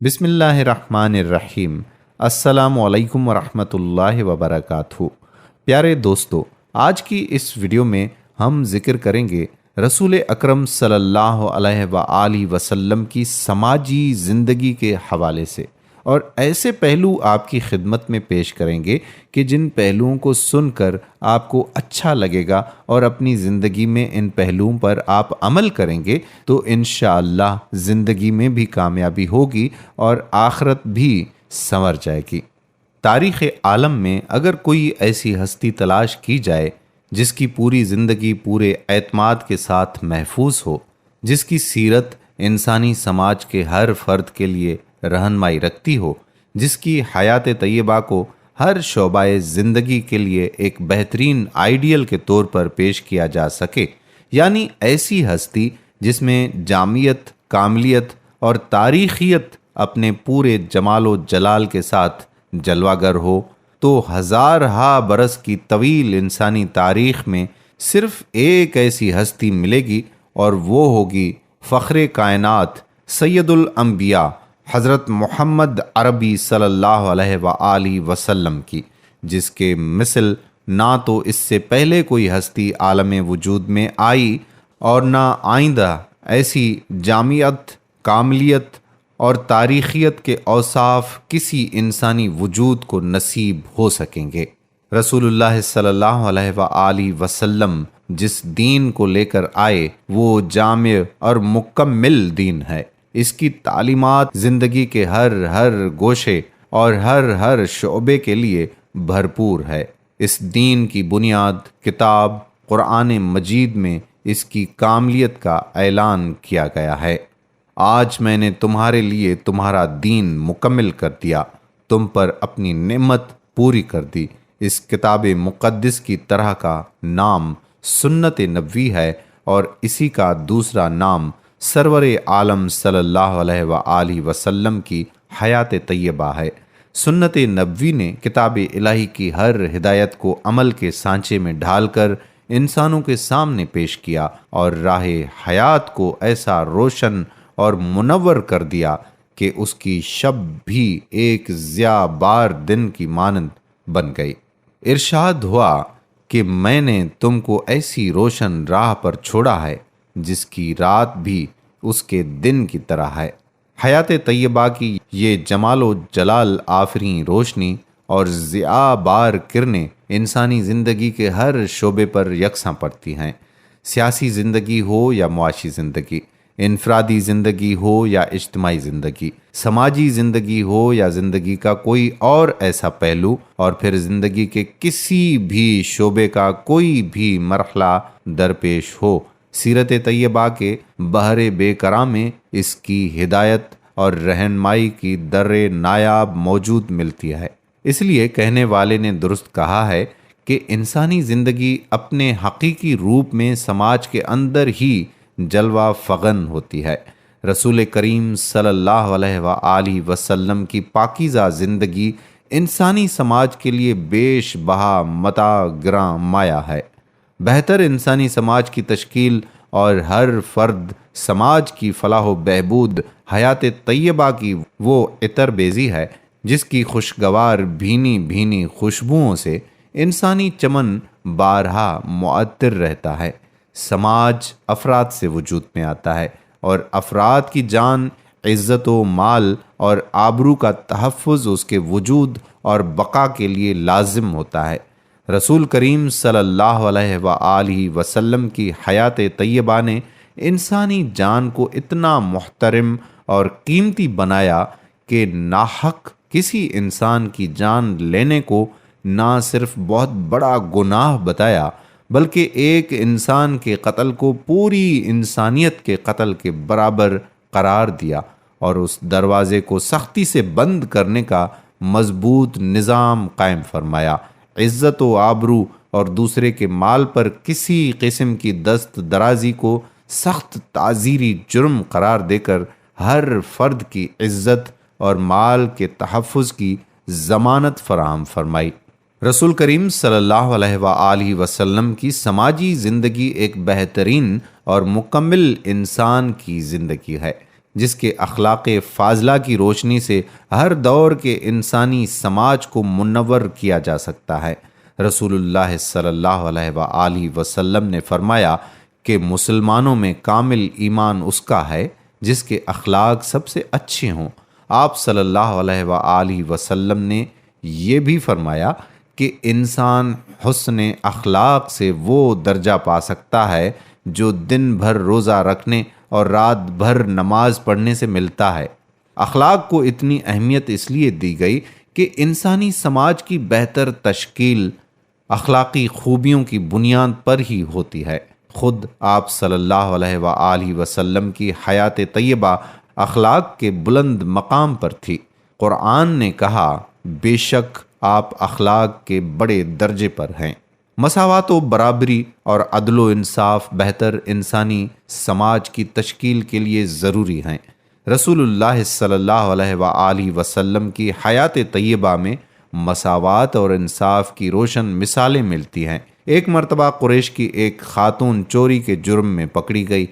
بسم اللہ الرحمن الرحیم۔ السلام علیکم ورحمۃ اللہ وبرکاتہ۔ پیارے دوستو، آج کی اس ویڈیو میں ہم ذکر کریں گے رسول اکرم صلی اللہ علیہ وآلہ وسلم کی سماجی زندگی کے حوالے سے، اور ایسے پہلو آپ کی خدمت میں پیش کریں گے کہ جن پہلوؤں کو سن کر آپ کو اچھا لگے گا اور اپنی زندگی میں ان پہلوؤں پر آپ عمل کریں گے تو انشاءاللہ زندگی میں بھی کامیابی ہوگی اور آخرت بھی سنور جائے گی۔ تاریخ عالم میں اگر کوئی ایسی ہستی تلاش کی جائے جس کی پوری زندگی پورے اعتماد کے ساتھ محفوظ ہو، جس کی سیرت انسانی سماج کے ہر فرد کے لیے رہنمائی رکھتی ہو، جس کی حیات طیبہ کو ہر شعبہ زندگی کے لیے ایک بہترین آئیڈیل کے طور پر پیش کیا جا سکے، یعنی ایسی ہستی جس میں جامعیت، کاملیت اور تاریخیت اپنے پورے جمال و جلال کے ساتھ جلوہ گر ہو، تو ہزارہا برس کی طویل انسانی تاریخ میں صرف ایک ایسی ہستی ملے گی، اور وہ ہوگی فخر کائنات سید الانبیاء حضرت محمد عربی صلی اللہ علیہ وآلہ وسلم کی، جس کے مثل نہ تو اس سے پہلے کوئی ہستی عالم وجود میں آئی اور نہ آئندہ ایسی جامعیت، کاملیت اور تاریخیت کے اوصاف کسی انسانی وجود کو نصیب ہو سکیں گے۔ رسول اللہ صلی اللہ علیہ وآلہ وسلم جس دین کو لے کر آئے وہ جامع اور مکمل دین ہے۔ اس کی تعلیمات زندگی کے ہر گوشے اور ہر شعبے کے لیے بھرپور ہے۔ اس دین کی بنیاد کتاب قرآن مجید میں اس کی کاملیت کا اعلان کیا گیا ہے۔ آج میں نے تمہارے لیے تمہارا دین مکمل کر دیا، تم پر اپنی نعمت پوری کر دی۔ اس کتاب مقدس کی طرح کا نام سنت نبوی ہے، اور اسی کا دوسرا نام سرور عالم صلی اللہ علیہ وآلہ وسلم کی حیات طیبہ ہے۔ سنت نبوی نے کتاب الہی کی ہر ہدایت کو عمل کے سانچے میں ڈھال کر انسانوں کے سامنے پیش کیا، اور راہ حیات کو ایسا روشن اور منور کر دیا کہ اس کی شب بھی ایک ضیاء بار دن کی مانند بن گئی۔ ارشاد ہوا کہ میں نے تم کو ایسی روشن راہ پر چھوڑا ہے جس کی رات بھی اس کے دن کی طرح ہے۔ حیات طیبہ کی یہ جمال و جلال آفریں روشنی اور ضیاء بار کرنیں انسانی زندگی کے ہر شعبے پر یکساں پڑتی ہیں، سیاسی زندگی ہو یا معاشی زندگی، انفرادی زندگی ہو یا اجتماعی زندگی، سماجی زندگی ہو یا زندگی کا کوئی اور ایسا پہلو، اور پھر زندگی کے کسی بھی شعبے کا کوئی بھی مرحلہ درپیش ہو، سیرت طیبہ کے بحر بے کراں میں اس کی ہدایت اور رہنمائی کی در نایاب موجود ملتی ہے۔ اس لیے کہنے والے نے درست کہا ہے کہ انسانی زندگی اپنے حقیقی روپ میں سماج کے اندر ہی جلوہ فغن ہوتی ہے۔ رسول کریم صلی اللہ علیہ وآلہ وسلم کی پاکیزہ زندگی انسانی سماج کے لیے بیش بہا متاع گراں مایہ ہے۔ بہتر انسانی سماج کی تشکیل اور ہر فرد سماج کی فلاح و بہبود حیات طیبہ کی وہ عطر بیزی ہے جس کی خوشگوار بھینی بھینی خوشبوؤں سے انسانی چمن بارہا معطر رہتا ہے۔ سماج افراد سے وجود میں آتا ہے، اور افراد کی جان، عزت و مال اور آبرو کا تحفظ اس کے وجود اور بقا کے لیے لازم ہوتا ہے۔ رسول کریم صلی اللہ علیہ وآلہ وسلم کی حیات طیبہ نے انسانی جان کو اتنا محترم اور قیمتی بنایا کہ ناحق کسی انسان کی جان لینے کو نہ صرف بہت بڑا گناہ بتایا، بلکہ ایک انسان کے قتل کو پوری انسانیت کے قتل کے برابر قرار دیا، اور اس دروازے کو سختی سے بند کرنے کا مضبوط نظام قائم فرمایا۔ عزت و آبرو اور دوسرے کے مال پر کسی قسم کی دست درازی کو سخت تعزیری جرم قرار دے کر ہر فرد کی عزت اور مال کے تحفظ کی ضمانت فراہم فرمائی۔ رسول کریم صلی اللہ علیہ وآلہ وسلم کی سماجی زندگی ایک بہترین اور مکمل انسان کی زندگی ہے۔ جس کے اخلاق فاضلہ کی روشنی سے ہر دور کے انسانی سماج کو منور کیا جا سکتا ہے۔ رسول اللہ صلی اللہ علیہ وآلہ وسلم نے فرمایا کہ مسلمانوں میں کامل ایمان اس کا ہے جس کے اخلاق سب سے اچھے ہوں۔ آپ صلی اللہ علیہ وآلہ وسلم نے یہ بھی فرمایا کہ انسان حسن اخلاق سے وہ درجہ پا سکتا ہے جو دن بھر روزہ رکھنے اور رات بھر نماز پڑھنے سے ملتا ہے۔ اخلاق کو اتنی اہمیت اس لیے دی گئی کہ انسانی سماج کی بہتر تشکیل اخلاقی خوبیوں کی بنیاد پر ہی ہوتی ہے۔ خود آپ صلی اللہ علیہ وآلہ وسلم کی حیات طیبہ اخلاق کے بلند مقام پر تھی۔ قرآن نے کہا، بے شک آپ اخلاق کے بڑے درجے پر ہیں۔ مساوات و برابری اور عدل و انصاف بہتر انسانی سماج کی تشکیل کے لیے ضروری ہیں۔ رسول اللہ صلی اللہ علیہ وآلہ وسلم کی حیات طیبہ میں مساوات اور انصاف کی روشن مثالیں ملتی ہیں۔ ایک مرتبہ قریش کی ایک خاتون چوری کے جرم میں پکڑی گئی۔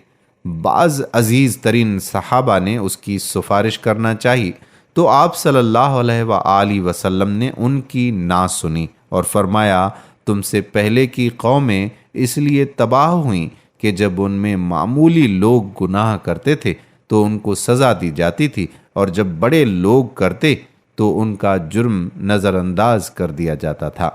بعض عزیز ترین صحابہ نے اس کی سفارش کرنا چاہی تو آپ صلی اللہ علیہ وآلہ وسلم نے ان کی نہ سنی اور فرمایا، تم سے پہلے کی قومیں اس لیے تباہ ہوئیں کہ جب ان میں معمولی لوگ گناہ کرتے تھے تو ان کو سزا دی جاتی تھی، اور جب بڑے لوگ کرتے تو ان کا جرم نظر انداز کر دیا جاتا تھا۔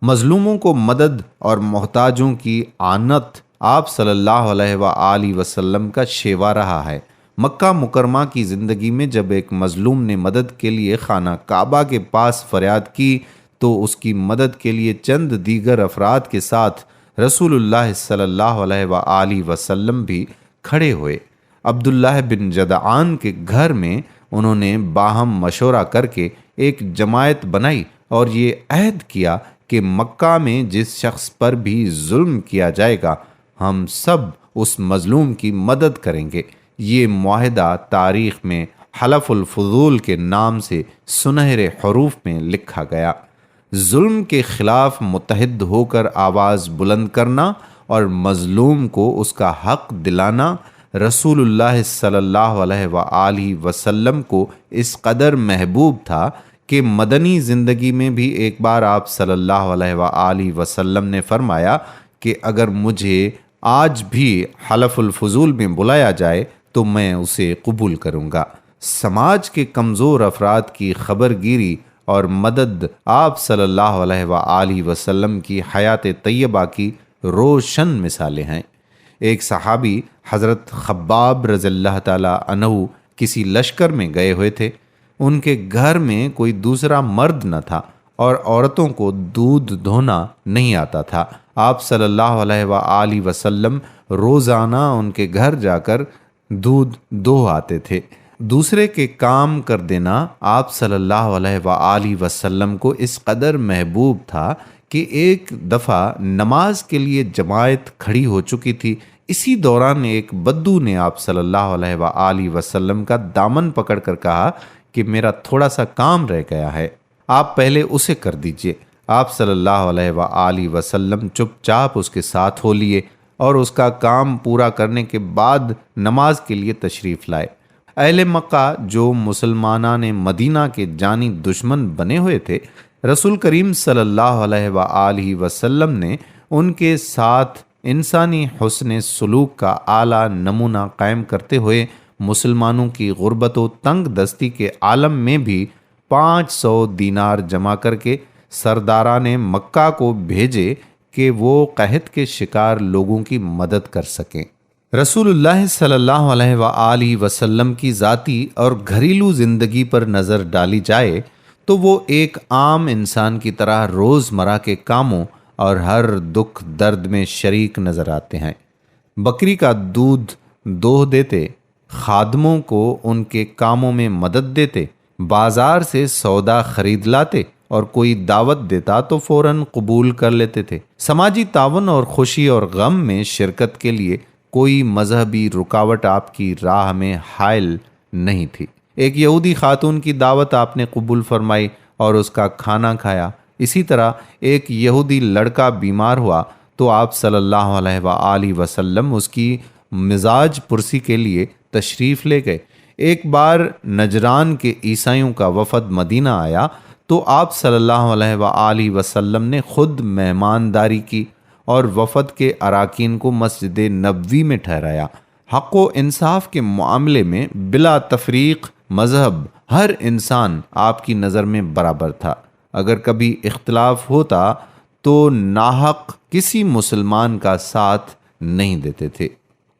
مظلوموں کو مدد اور محتاجوں کی اعنت آپ صلی اللہ علیہ وآلہ وسلم کا شیوا رہا ہے۔ مکہ مکرمہ کی زندگی میں جب ایک مظلوم نے مدد کے لیے خانہ کعبہ کے پاس فریاد کی تو اس کی مدد کے لیے چند دیگر افراد کے ساتھ رسول اللہ صلی اللہ علیہ وآلہ وسلم بھی کھڑے ہوئے۔ عبداللہ بن جدعان کے گھر میں انہوں نے باہم مشورہ کر کے ایک جماعت بنائی اور یہ عہد کیا کہ مکہ میں جس شخص پر بھی ظلم کیا جائے گا ہم سب اس مظلوم کی مدد کریں گے۔ یہ معاہدہ تاریخ میں حلف الفضول کے نام سے سنہرے حروف میں لکھا گیا۔ ظلم کے خلاف متحد ہو کر آواز بلند کرنا اور مظلوم کو اس کا حق دلانا رسول اللہ صلی اللہ علیہ وآلہ وسلم کو اس قدر محبوب تھا کہ مدنی زندگی میں بھی ایک بار آپ صلی اللہ علیہ وآلہ وسلم نے فرمایا کہ اگر مجھے آج بھی حلف الفضول میں بلایا جائے تو میں اسے قبول کروں گا۔ سماج کے کمزور افراد کی خبر گیری اور مدد آپ صلی اللہ علیہ وآلہ وسلم کی حیات طیبہ کی روشن مثالیں ہیں۔ ایک صحابی حضرت خباب رضی اللہ تعالی عنہ کسی لشکر میں گئے ہوئے تھے۔ ان کے گھر میں کوئی دوسرا مرد نہ تھا اور عورتوں کو دودھ دھونا نہیں آتا تھا۔ آپ صلی اللہ علیہ وآلہ وسلم روزانہ ان کے گھر جا کر دودھ دھو آتے تھے۔ دوسرے کے کام کر دینا آپ صلی اللہ علیہ وآلہ وسلم کو اس قدر محبوب تھا کہ ایک دفعہ نماز کے لیے جماعت کھڑی ہو چکی تھی۔ اسی دوران ایک بدو نے آپ صلی اللہ علیہ وآلہ وسلم کا دامن پکڑ کر کہا کہ میرا تھوڑا سا کام رہ گیا ہے، آپ پہلے اسے کر دیجئے۔ آپ صلی اللہ علیہ وآلہ وسلم چپ چاپ اس کے ساتھ ہو لیے اور اس کا کام پورا کرنے کے بعد نماز کے لیے تشریف لائے۔ اہل مکہ جو مسلمانان مدینہ کے جانی دشمن بنے ہوئے تھے، رسول کریم صلی اللہ علیہ وآلہ وسلم نے ان کے ساتھ انسانی حسن سلوک کا اعلیٰ نمونہ قائم کرتے ہوئے مسلمانوں کی غربت و تنگ دستی کے عالم میں بھی 500 دینار جمع کر کے سرداران مکہ کو بھیجے کہ وہ قحط کے شکار لوگوں کی مدد کر سکیں۔ رسول اللہ صلی اللہ علیہ وآلہ وسلم کی ذاتی اور گھریلو زندگی پر نظر ڈالی جائے تو وہ ایک عام انسان کی طرح روزمرہ کے کاموں اور ہر دکھ درد میں شریک نظر آتے ہیں۔ بکری کا دودھ دوہ دیتے، خادموں کو ان کے کاموں میں مدد دیتے، بازار سے سودا خرید لاتے اور کوئی دعوت دیتا تو فوراً قبول کر لیتے تھے۔ سماجی تعاون اور خوشی اور غم میں شرکت کے لیے کوئی مذہبی رکاوٹ آپ کی راہ میں حائل نہیں تھی۔ ایک یہودی خاتون کی دعوت آپ نے قبول فرمائی اور اس کا کھانا کھایا۔ اسی طرح ایک یہودی لڑکا بیمار ہوا تو آپ صلی اللہ علیہ وآلہ وسلم اس کی مزاج پرسی کے لیے تشریف لے گئے۔ ایک بار نجران کے عیسائیوں کا وفد مدینہ آیا تو آپ صلی اللہ علیہ وآلہ وسلم نے خود مہمانداری کی اور وفد کے اراکین کو مسجد نبوی میں ٹھہرایا۔ حق و انصاف کے معاملے میں بلا تفریق مذہب ہر انسان آپ کی نظر میں برابر تھا۔ اگر کبھی اختلاف ہوتا تو ناحق کسی مسلمان کا ساتھ نہیں دیتے تھے۔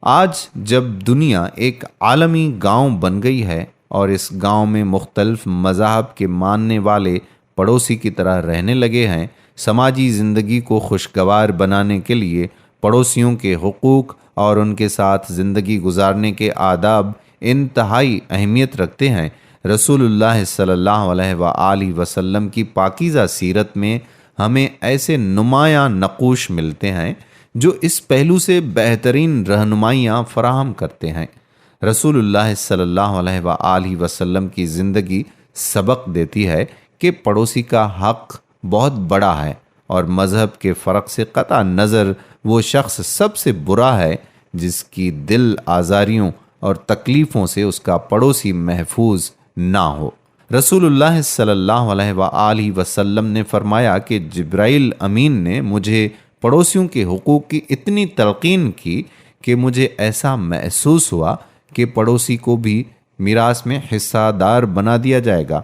آج جب دنیا ایک عالمی گاؤں بن گئی ہے اور اس گاؤں میں مختلف مذاہب کے ماننے والے پڑوسی کی طرح رہنے لگے ہیں، سماجی زندگی کو خوشگوار بنانے کے لیے پڑوسیوں کے حقوق اور ان کے ساتھ زندگی گزارنے کے آداب انتہائی اہمیت رکھتے ہیں۔ رسول اللہ صلی اللہ علیہ وآلہ وسلم کی پاکیزہ سیرت میں ہمیں ایسے نمایاں نقوش ملتے ہیں جو اس پہلو سے بہترین رہنمائیاں فراہم کرتے ہیں۔ رسول اللہ صلی اللہ علیہ وآلہ وسلم کی زندگی سبق دیتی ہے کہ پڑوسی کا حق بہت بڑا ہے اور مذہب کے فرق سے قطع نظر وہ شخص سب سے برا ہے جس کی دل آزاریوں اور تکلیفوں سے اس کا پڑوسی محفوظ نہ ہو۔ رسول اللہ صلی اللہ علیہ وآلہ وسلم نے فرمایا کہ جبرائیل امین نے مجھے پڑوسیوں کے حقوق کی اتنی تلقین کی کہ مجھے ایسا محسوس ہوا کہ پڑوسی کو بھی میراث میں حصہ دار بنا دیا جائے گا۔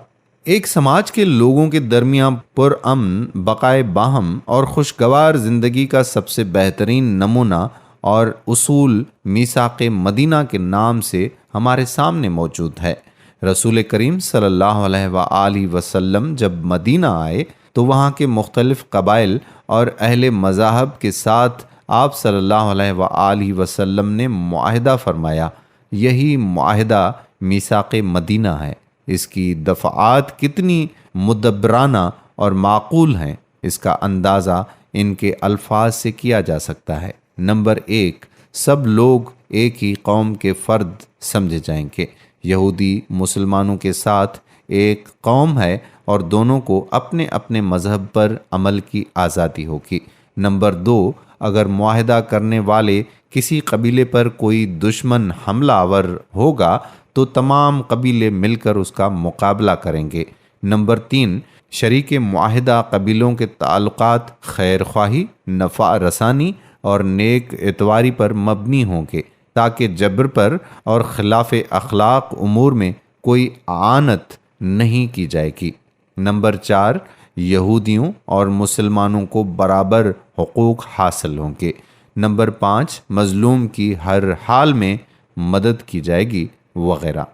ایک سماج کے لوگوں کے درمیان پرامن، بقائے باہم اور خوشگوار زندگی کا سب سے بہترین نمونہ اور اصول میثاق مدینہ کے نام سے ہمارے سامنے موجود ہے۔ رسول کریم صلی اللہ علیہ وآلہ وسلم جب مدینہ آئے تو وہاں کے مختلف قبائل اور اہل مذاہب کے ساتھ آپ صلی اللہ علیہ وآلہ وسلم نے معاہدہ فرمایا۔ یہی معاہدہ میثاق مدینہ ہے۔ اس کی دفعات کتنی مدبرانہ اور معقول ہیں، اس کا اندازہ ان کے الفاظ سے کیا جا سکتا ہے۔ نمبر 1، سب لوگ ایک ہی قوم کے فرد سمجھے جائیں گے۔ یہودی مسلمانوں کے ساتھ ایک قوم ہے اور دونوں کو اپنے اپنے مذہب پر عمل کی آزادی ہوگی۔ نمبر 2، اگر معاہدہ کرنے والے کسی قبیلے پر کوئی دشمن حملہ آور ہوگا تو تمام قبیلے مل کر اس کا مقابلہ کریں گے۔ نمبر 3، شریک معاہدہ قبیلوں کے تعلقات خیر خواہی، نفع رسانی اور نیک اتواری پر مبنی ہوں گے تاکہ جبر پر اور خلاف اخلاق امور میں کوئی اعانت نہیں کی جائے گی۔ نمبر 4، یہودیوں اور مسلمانوں کو برابر حقوق حاصل ہوں گے۔ نمبر 5، مظلوم کی ہر حال میں مدد کی جائے گی وغیرہ۔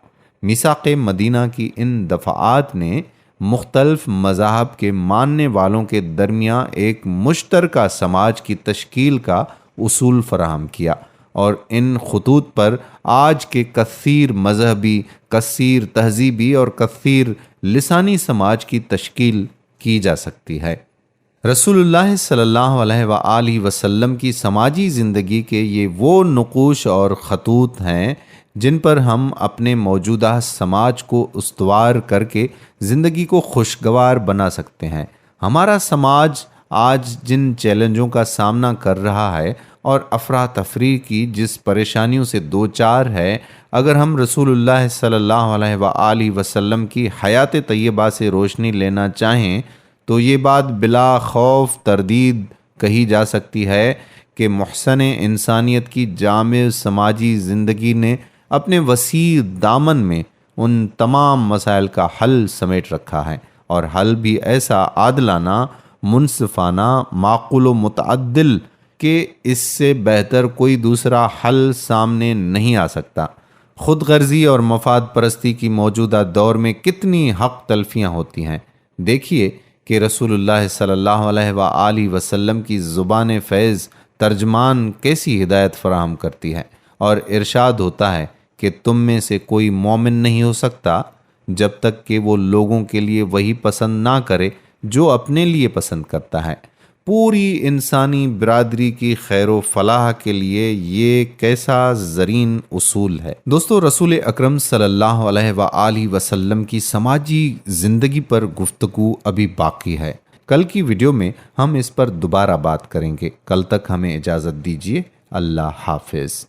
میثاق مدینہ کی ان دفعات نے مختلف مذاہب کے ماننے والوں کے درمیان ایک مشترکہ سماج کی تشکیل کا اصول فراہم کیا، اور ان خطوط پر آج کے کثیر مذہبی، کثیر تہذیبی اور کثیر لسانی سماج کی تشکیل کی جا سکتی ہے۔ رسول اللہ صلی اللہ علیہ وآلہ وسلم کی سماجی زندگی کے یہ وہ نقوش اور خطوط ہیں جن پر ہم اپنے موجودہ سماج کو استوار کر کے زندگی کو خوشگوار بنا سکتے ہیں۔ ہمارا سماج آج جن چیلنجوں کا سامنا کر رہا ہے اور افراتفری کی جس پریشانیوں سے دوچار ہے، اگر ہم رسول اللہ صلی اللہ علیہ وآلہ وسلم کی حیات طیبہ سے روشنی لینا چاہیں تو یہ بات بلا خوف تردید کہی جا سکتی ہے کہ محسن انسانیت کی جامع سماجی زندگی نے اپنے وسیع دامن میں ان تمام مسائل کا حل سمیٹ رکھا ہے، اور حل بھی ایسا عادلانہ، منصفانہ، معقول و متعدل کہ اس سے بہتر کوئی دوسرا حل سامنے نہیں آ سکتا۔ خود غرضی اور مفاد پرستی کی موجودہ دور میں کتنی حق تلفیاں ہوتی ہیں۔ دیکھیے کہ رسول اللہ صلی اللہ علیہ وآلہ وسلم کی زبان فیض ترجمان کیسی ہدایت فراہم کرتی ہے، اور ارشاد ہوتا ہے کہ تم میں سے کوئی مومن نہیں ہو سکتا جب تک کہ وہ لوگوں کے لیے وہی پسند نہ کرے جو اپنے لیے پسند کرتا ہے۔ پوری انسانی برادری کی خیر و فلاح کے لیے یہ کیسا زرین اصول ہے۔ دوستو، رسول اکرم صلی اللہ علیہ وآلہ وسلم کی سماجی زندگی پر گفتگو ابھی باقی ہے۔ کل کی ویڈیو میں ہم اس پر دوبارہ بات کریں گے۔ کل تک ہمیں اجازت دیجیے۔ اللہ حافظ۔